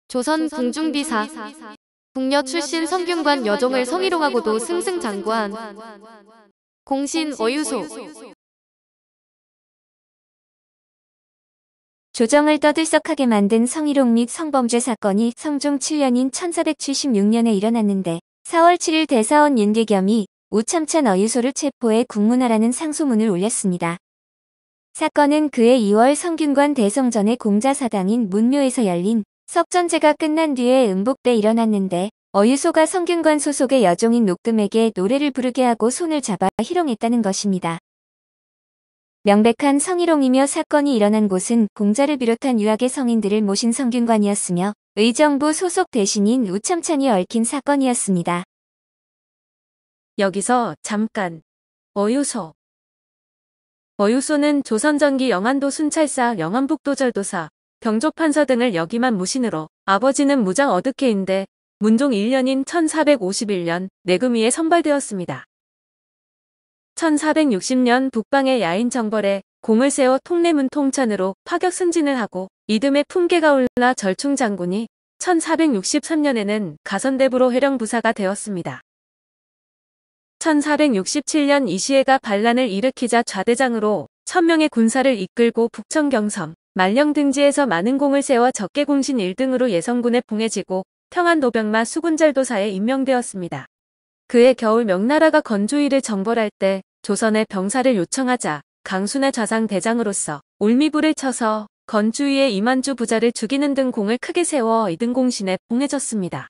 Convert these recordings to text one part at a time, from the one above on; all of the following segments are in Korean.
조선 궁중비사 궁녀 출신 성균관 여종을 성희롱하고도 승승장구한 공신 어유소. 조정을 떠들썩하게 만든 성희롱 및 성범죄 사건이 성종 7년인 1476년에 일어났는데 4월 7일 대사원 윤계겸이 우참찬 어유소를 체포해 국문하라는 상소문을 올렸습니다. 사건은 그해 2월 성균관 대성전의 공자사당인 문묘에서 열린 석전제가 끝난 뒤에 음복돼 일어났는데 어유소가 성균관 소속의 여종인 녹금에게 노래를 부르게 하고 손을 잡아 희롱했다는 것입니다. 명백한 성희롱이며 사건이 일어난 곳은 공자를 비롯한 유학의 성인들을 모신 성균관이었으며 의정부 소속 대신인 우참찬이 얽힌 사건이었습니다. 여기서 잠깐. 어유소. 어유소는 조선 전기 영안도 순찰사, 영안북도절도사, 병조판서 등을 역임한 무신으로 아버지는 무장 어득해인데 문종 1년인 1451년 내금위에 선발되었습니다. 1460년 북방의 야인 정벌에 공을 세워 통례문 통찬으로 파격 승진을 하고 이듬해 품계가 올라 절충장군이 1463년에는 가선대부로 회령부사가 되었습니다. 1467년 이시해가 반란을 일으키자 좌대장으로 1000명의 군사를 이끌고 북청 경섬, 말령 등지에서 많은 공을 세워 적개공신 1등으로 예성군에 봉해지고 평안도병마 수군잘도사에 임명되었습니다. 그해 겨울 명나라가 건주이를 정벌할 때 조선에 병사를 요청하자 강순의 좌상 대장으로서 올미불을 쳐서 건주이의 이만주 부자를 죽이는 등 공을 크게 세워 이등공신에 봉해졌습니다.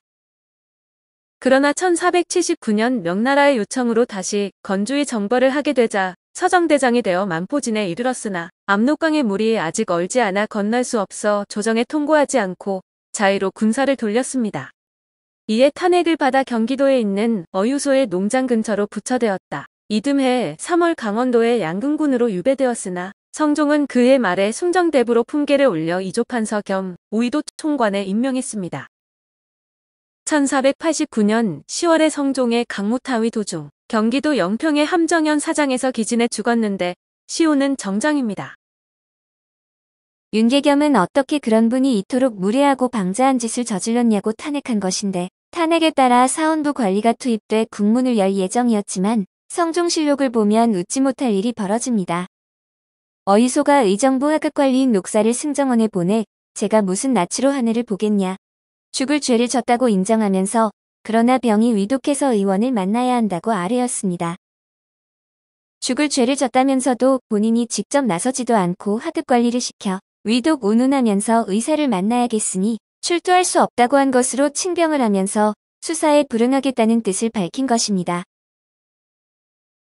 그러나 1479년 명나라의 요청으로 다시 건주이 정벌을 하게 되자 서정대장이 되어 만포진에 이르렀으나 압록강의 물이 아직 얼지 않아 건널 수 없어 조정에 통고하지 않고 자의로 군사를 돌렸습니다. 이에 탄핵을 받아 경기도에 있는 어유소의 농장 근처로 부처되었다. 이듬해 3월 강원도의 양근군으로 유배되었으나 성종은 그해 말에 숭정대부로 품계를 올려 이조판서 겸 우의도 총관에 임명했습니다. 1489년 10월에 성종의 강무타위 도중 경기도 영평의 함정현 사장에서 기진해 죽었는데 시호는 정장입니다. 윤계겸은 어떻게 그런 분이 이토록 무례하고 방자한 짓을 저질렀냐고 탄핵한 것인데 탄핵에 따라 사원부 관리가 투입돼 국문을 열 예정이었지만 성종실록을 보면 웃지 못할 일이 벌어집니다. 어유소가 의정부 하급관리인 녹사를 승정원에 보내 제가 무슨 낯으로 하늘을 보겠냐. 죽을 죄를 졌다고 인정하면서 그러나 병이 위독해서 의원을 만나야 한다고 아뢰었습니다. 죽을 죄를 졌다면서도 본인이 직접 나서지도 않고 하급관리를 시켜 위독 운운하면서 의사를 만나야겠으니 출두할 수 없다고 한 것으로 칭병을 하면서 수사에 불응하겠다는 뜻을 밝힌 것입니다.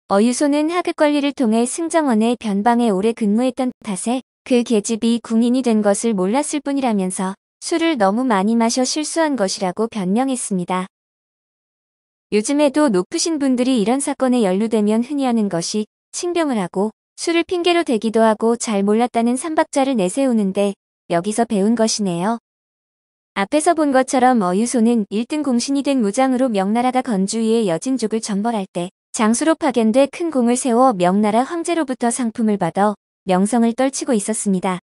어유소는 하급관리를 통해 승정원의 변방에 오래 근무했던 탓에 그 계집이 궁인이 된 것을 몰랐을 뿐이라면서 술을 너무 많이 마셔 실수한 것이라고 변명했습니다. 요즘에도 높으신 분들이 이런 사건에 연루되면 흔히 하는 것이 칭병을 하고 술을 핑계로 대기도 하고 잘 몰랐다는 삼박자를 내세우는데 여기서 배운 것이네요. 앞에서 본 것처럼 어유소는 1등 공신이 된 무장으로 명나라가 건주위의 여진족을 정벌할 때 장수로 파견돼 큰 공을 세워 명나라 황제로부터 상품을 받아 명성을 떨치고 있었습니다.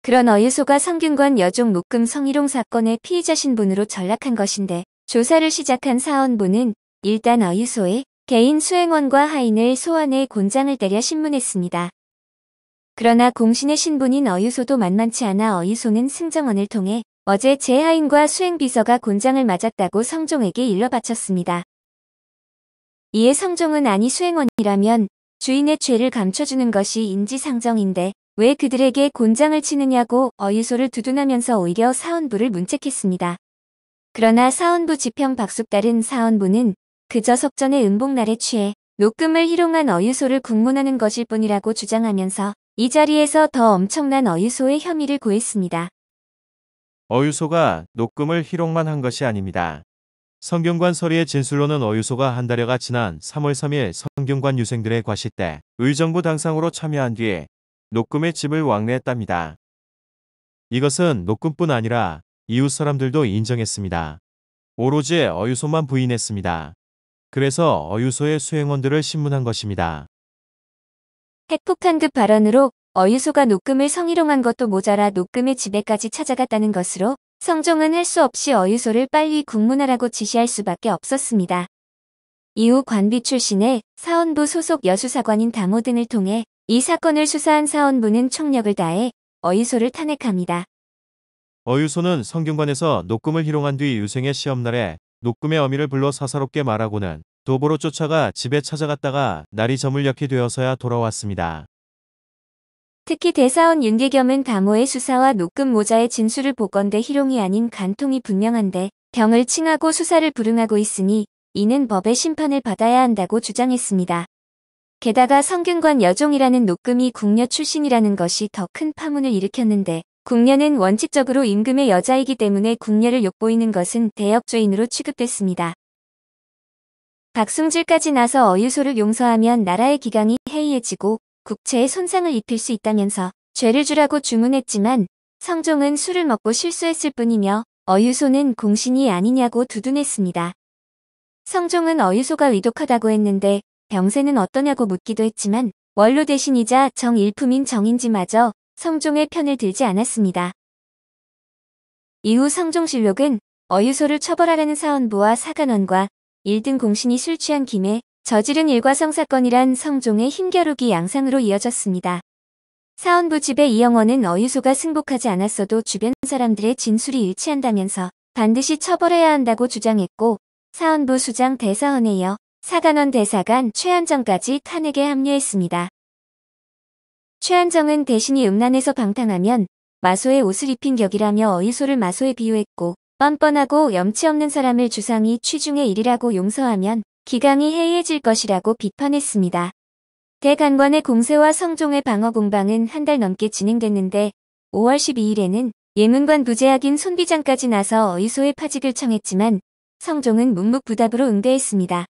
그런 어유소가 성균관 여종 녹금 성희롱 사건의 피의자 신분으로 전락한 것인데 조사를 시작한 사원부는 일단 어유소의 개인 수행원과 하인을 소환해 곤장을 때려 신문했습니다. 그러나 공신의 신분인 어유소도 만만치 않아 어유소는 승정원을 통해 어제 제 하인과 수행비서가 곤장을 맞았다고 성종에게 일러 바쳤습니다. 이에 성종은 아니 수행원이라면 주인의 죄를 감춰주는 것이 인지상정인데 왜 그들에게 곤장을 치느냐고 어유소를 두둔하면서 오히려 사원부를 문책했습니다. 그러나 사원부 지평 박숙달은 사원부는 그저 석전의 음복날에 취해 녹금을 희롱한 어유소를 국문하는 것일 뿐이라고 주장하면서 이 자리에서 더 엄청난 어유소의 혐의를 고했습니다. 어유소가 녹금을 희롱만 한 것이 아닙니다. 성균관 서리의 진술로는 어유소가 한 달여가 지난 3월 3일 성균관 유생들의 과시 때 의정부 당상으로 참여한 뒤에 녹금의 집을 왕래했답니다. 이것은 녹금뿐 아니라 이웃 사람들도 인정했습니다. 오로지 어유소만 부인했습니다. 그래서 어유소의 수행원들을 신문한 것입니다. 핵폭탄급 발언으로 어유소가 녹금을 성희롱한 것도 모자라 녹금의 집에까지 찾아갔다는 것으로 성종은 할 수 없이 어유소를 빨리 국문하라고 지시할 수밖에 없었습니다. 이후 관비 출신의 사원부 소속 여수사관인 담호 등을 통해 이 사건을 수사한 사원부는 총력을 다해 어유소를 탄핵합니다. 어유소는 성균관에서 녹금을 희롱한 뒤 유생의 시험날에 녹금의 어미를 불러 사사롭게 말하고는 도보로 쫓아가 집에 찾아갔다가 날이 저물녘이 되어서야 돌아왔습니다. 특히 대사원 윤계겸은 담호의 수사와 녹금 모자의 진술을 보건대 희롱이 아닌 간통이 분명한데 병을 칭하고 수사를 불응하고 있으니 이는 법의 심판을 받아야 한다고 주장했습니다. 게다가 성균관 여종이라는 녹금이 궁녀 출신이라는 것이 더 큰 파문을 일으켰는데 궁녀는 원칙적으로 임금의 여자이기 때문에 궁녀를 욕보이는 것은 대역죄인으로 취급됐습니다. 박숭질까지 나서 어유소를 용서하면 나라의 기강이 해이해지고 국채에 손상을 입힐 수 있다면서 죄를 주라고 주문했지만 성종은 술을 먹고 실수했을 뿐이며 어유소는 공신이 아니냐고 두둔했습니다. 성종은 어유소가 위독하다고 했는데 병세는 어떠냐고 묻기도 했지만 원로 대신이자 정일품인 정인지마저 성종의 편을 들지 않았습니다. 이후 성종실록은 어유소를 처벌하라는 사원부와 사간원과 1등 공신이 술 취한 김에 저지른 일과성사건이란 성종의 힘겨루기 양상으로 이어졌습니다. 사원부 집의 이영원은 어유소가 승복하지 않았어도 주변 사람들의 진술이 일치한다면서 반드시 처벌해야 한다고 주장했고 사원부 수장 대사원에 이어 사간원 대사관 최한정까지 탄핵에 합류했습니다. 최한정은 대신이 음란해서 방탕하면 마소의 옷을 입힌 격이라며 어유소를 마소에 비유했고 뻔뻔하고 염치 없는 사람을 주상이 취중의 일이라고 용서하면 기강이 해이해질 것이라고 비판했습니다. 대간관의 공세와 성종의 방어 공방은 한 달 넘게 진행됐는데 5월 12일에는 예문관 부재학인 손비장까지 나서 어유소의 파직을 청했지만 성종은 묵묵부답으로 응대했습니다.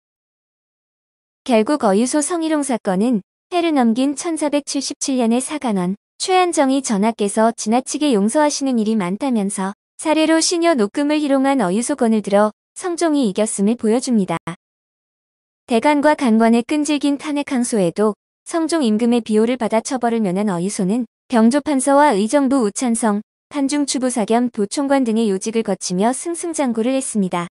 결국 어유소 성희롱 사건은 해를 넘긴 1477년의 사간원 최한정이 전하께서 지나치게 용서하시는 일이 많다면서 사례로 시녀 녹금을 희롱한 어유소건을 들어 성종이 이겼음을 보여줍니다. 대간과 간관의 끈질긴 탄핵 항소에도 성종 임금의 비호를 받아 처벌을 면한 어유소는 병조판서와 의정부 우찬성, 판중추부사 겸 도총관 등의 요직을 거치며 승승장구를 했습니다.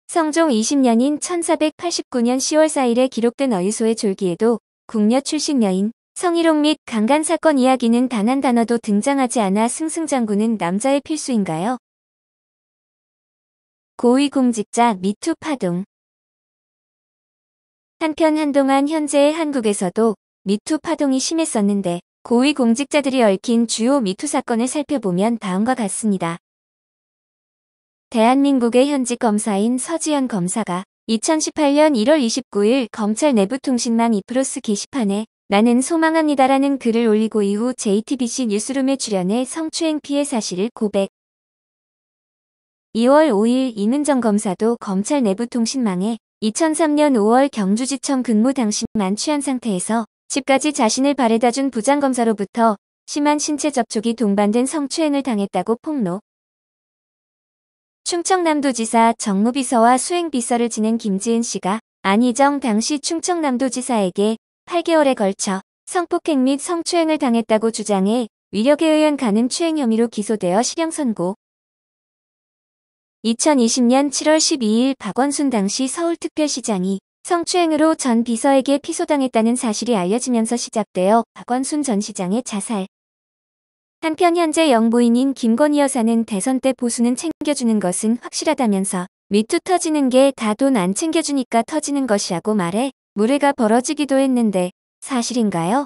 성종 20년인 1489년 10월 4일에 기록된 어유소의 졸기에도 궁녀 출신 여인, 성희롱 및 강간 사건 이야기는 단 한 단어도 등장하지 않아 승승장구는 남자의 필수인가요? 고위공직자 미투 파동. 한편 한동안 현재의 한국에서도 미투 파동이 심했었는데 고위공직자들이 얽힌 주요 미투 사건을 살펴보면 다음과 같습니다. 대한민국의 현직 검사인 서지현 검사가 2018년 1월 29일 검찰 내부통신망 이프로스 게시판에 나는 소망합니다라는 글을 올리고 이후 JTBC 뉴스룸에 출연해 성추행 피해 사실을 고백. 2월 5일 이문정 검사도 검찰 내부통신망에 2003년 5월 경주지청 근무 당시 만취한 상태에서 집까지 자신을 바래다 준 부장검사로부터 심한 신체 접촉이 동반된 성추행을 당했다고 폭로. 충청남도지사 정무비서와 수행비서를 지낸 김지은 씨가 안희정 당시 충청남도지사에게 8개월에 걸쳐 성폭행 및 성추행을 당했다고 주장해 위력에 의한 간음추행 혐의로 기소되어 실형 선고. 2020년 7월 12일 박원순 당시 서울특별시장이 성추행으로 전 비서에게 피소당했다는 사실이 알려지면서 시작되어 박원순 전 시장의 자살. 한편 현재 영부인인 김건희 여사는 대선 때 보수는 챙겨주는 것은 확실하다면서 미투 터지는 게 다 돈 안 챙겨주니까 터지는 것이라고 말해 물회가 벌어지기도 했는데 사실인가요?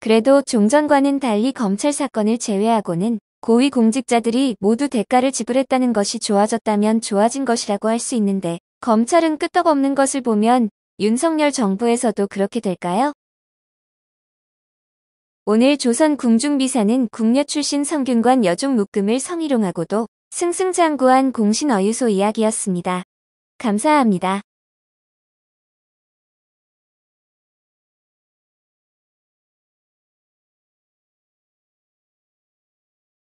그래도 종전과는 달리 검찰 사건을 제외하고는 고위공직자들이 모두 대가를 지불했다는 것이 좋아졌다면 좋아진 것이라고 할 수 있는데 검찰은 끄떡없는 것을 보면 윤석열 정부에서도 그렇게 될까요? 오늘 조선 궁중비사는 궁녀 출신 성균관 여종 묵금을 성희롱하고도 승승장구한 공신 어유소 이야기였습니다. 감사합니다.